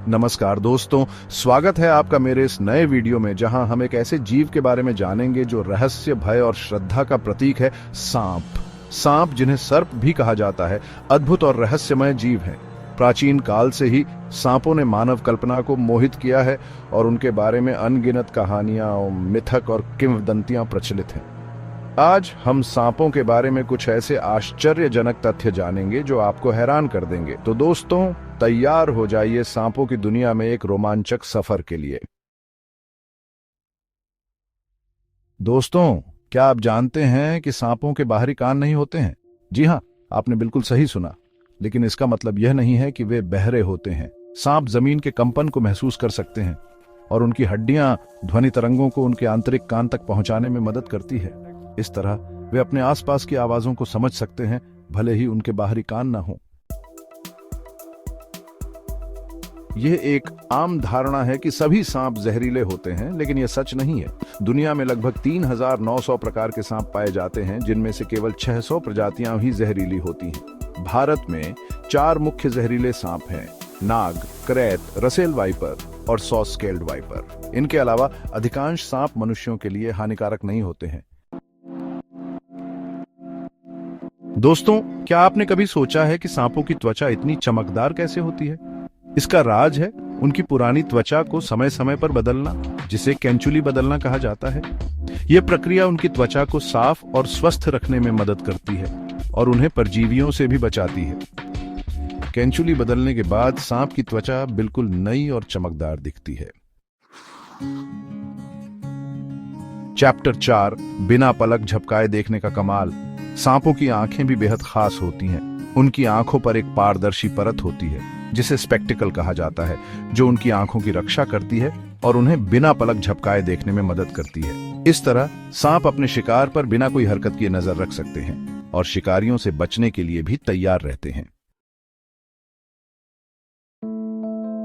नमस्कार दोस्तों, स्वागत है आपका मेरे इस नए वीडियो में जहां हम एक ऐसे जीव के बारे में जानेंगे जो रहस्य, भय और श्रद्धा का प्रतीक है। सांप जिन्हें सर्प भी कहा जाता है, अद्भुत और रहस्यमय जीव हैं। प्राचीन काल से ही सांपों ने मानव कल्पना को मोहित किया है और उनके बारे में अनगिनत कहानियां, मिथक और किंवदंतियां प्रचलित हैं। आज हम सांपों के बारे में कुछ ऐसे आश्चर्यजनक तथ्य जानेंगे जो आपको हैरान कर देंगे। तो दोस्तों, तैयार हो जाइए सांपों की दुनिया में एक रोमांचक सफर के लिए। दोस्तों, क्या आप जानते हैं कि सांपों के बाहरी कान नहीं होते हैं? जी हां, आपने बिल्कुल सही सुना। लेकिन इसका मतलब यह नहीं है कि वे बहरे होते हैं। सांप जमीन के कंपन को महसूस कर सकते हैं और उनकी हड्डियां ध्वनि तरंगों को उनके आंतरिक कान तक पहुंचाने में मदद करती है। इस तरह वे अपने आसपास की आवाजों को समझ सकते हैं, भले ही उनके बाहरी कान न हो। यह एक आम धारणा है कि सभी सांप जहरीले होते हैं, लेकिन यह सच नहीं है। दुनिया में लगभग 3900 प्रकार के सांप पाए जाते हैं, जिनमें से केवल 600 प्रजातियां ही जहरीली होती हैं। भारत में 4 मुख्य जहरीले सांप हैं: नाग, करैत, रसेल वाइपर और सॉस स्केल्ड वाइपर। इनके अलावा अधिकांश सांप मनुष्यों के लिए हानिकारक नहीं होते हैं। दोस्तों, क्या आपने कभी सोचा है कि सांपों की त्वचा इतनी चमकदार कैसे होती है? इसका राज है उनकी पुरानी त्वचा को समय समय पर बदलना, जिसे केंचुली बदलना कहा जाता है। यह प्रक्रिया उनकी त्वचा को साफ और स्वस्थ रखने में मदद करती है और उन्हें परजीवियों से भी बचाती है। केंचुली बदलने के बाद सांप की त्वचा बिल्कुल नई और चमकदार दिखती है। चैप्टर 4, बिना पलक झपकाए देखने का कमाल। सांपों की आंखें भी बेहद खास होती हैं। उनकी आंखों पर एक पारदर्शी परत होती है, जिसे स्पेक्टिकल कहा जाता है, जो उनकी आंखों की रक्षा करती है और उन्हें बिना पलक झपकाए देखने में मदद करती है। इस तरह सांप अपने शिकार पर बिना कोई हरकत किए नजर रख सकते हैं और शिकारियों से बचने के लिए भी तैयार रहते हैं।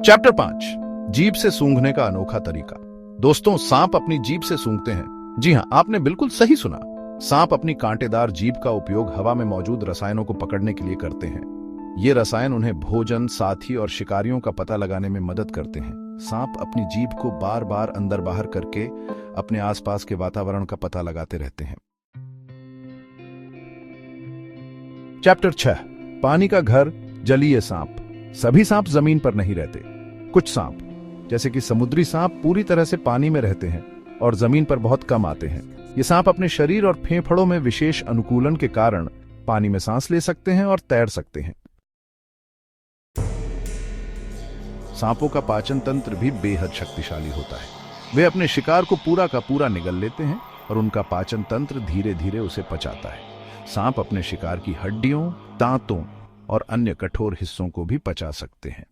चैप्टर 5, जीभ से सूंघने का अनोखा तरीका। दोस्तों, सांप अपनी जीभ से सूंघते हैं। जी हां, आपने बिल्कुल सही सुना। सांप अपनी कांटेदार जीभ का उपयोग हवा में मौजूद रसायनों को पकड़ने के लिए करते हैं। ये रसायन उन्हें भोजन, साथी और शिकारियों का पता लगाने में मदद करते हैं। सांप अपनी जीभ को बार बार अंदर बाहर करके अपने आसपास के वातावरण का पता लगाते रहते हैं। चैप्टर 6, पानी का घर, जलीय सांप। सभी सांप जमीन पर नहीं रहते। कुछ सांप, जैसे कि समुद्री सांप, पूरी तरह से पानी में रहते हैं और जमीन पर बहुत कम आते हैं। ये सांप अपने शरीर और फेफड़ों में विशेष अनुकूलन के कारण पानी में सांस ले सकते हैं और तैर सकते हैं। सांपों का पाचन तंत्र भी बेहद शक्तिशाली होता है। वे अपने शिकार को पूरा का पूरा निगल लेते हैं और उनका पाचन तंत्र धीरे धीरे उसे पचाता है। सांप अपने शिकार की हड्डियों, दांतों और अन्य कठोर हिस्सों को भी पचा सकते हैं।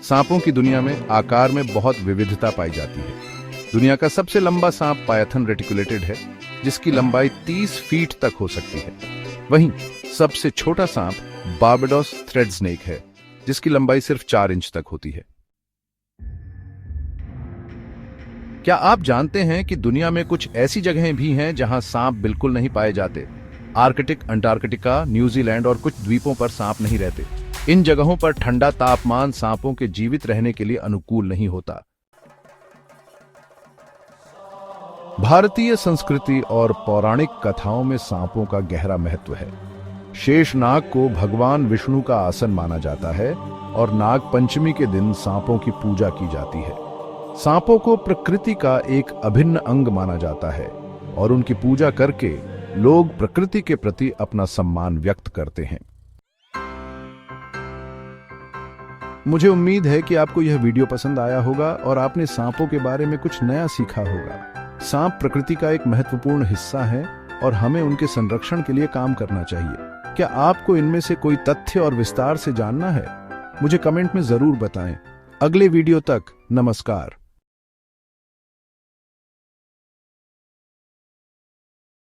सांपों की दुनिया में आकार में बहुत विविधता पाई जाती है। दुनिया का सबसे लंबा सांप पायथन रेटिकुलेटेड है, जिसकी लंबाई 30 फीट तक हो सकती है। वहीं सबसे छोटा सांप बार्बाडोस थ्रेड स्नेक है, जिसकी लंबाई सिर्फ 4 इंच तक होती है। क्या आप जानते हैं कि दुनिया में कुछ ऐसी जगहें भी हैं जहां सांप बिल्कुल नहीं पाए जाते? आर्कटिक, अंटार्कटिका, न्यूजीलैंड और कुछ द्वीपों पर सांप नहीं रहते। इन जगहों पर ठंडा तापमान सांपों के जीवित रहने के लिए अनुकूल नहीं होता। भारतीय संस्कृति और पौराणिक कथाओं में सांपों का गहरा महत्व है। शेषनाग को भगवान विष्णु का आसन माना जाता है और नाग पंचमी के दिन सांपों की पूजा की जाती है। सांपों को प्रकृति का एक अभिन्न अंग माना जाता है और उनकी पूजा करके लोग प्रकृति के प्रति अपना सम्मान व्यक्त करते हैं। मुझे उम्मीद है कि आपको यह वीडियो पसंद आया होगा और आपने सांपों के बारे में कुछ नया सीखा होगा। सांप प्रकृति का एक महत्वपूर्ण हिस्सा है और हमें उनके संरक्षण के लिए काम करना चाहिए। क्या आपको इनमें से कोई तथ्य और विस्तार से जानना है? मुझे कमेंट में जरूर बताएं। अगले वीडियो तक नमस्कार।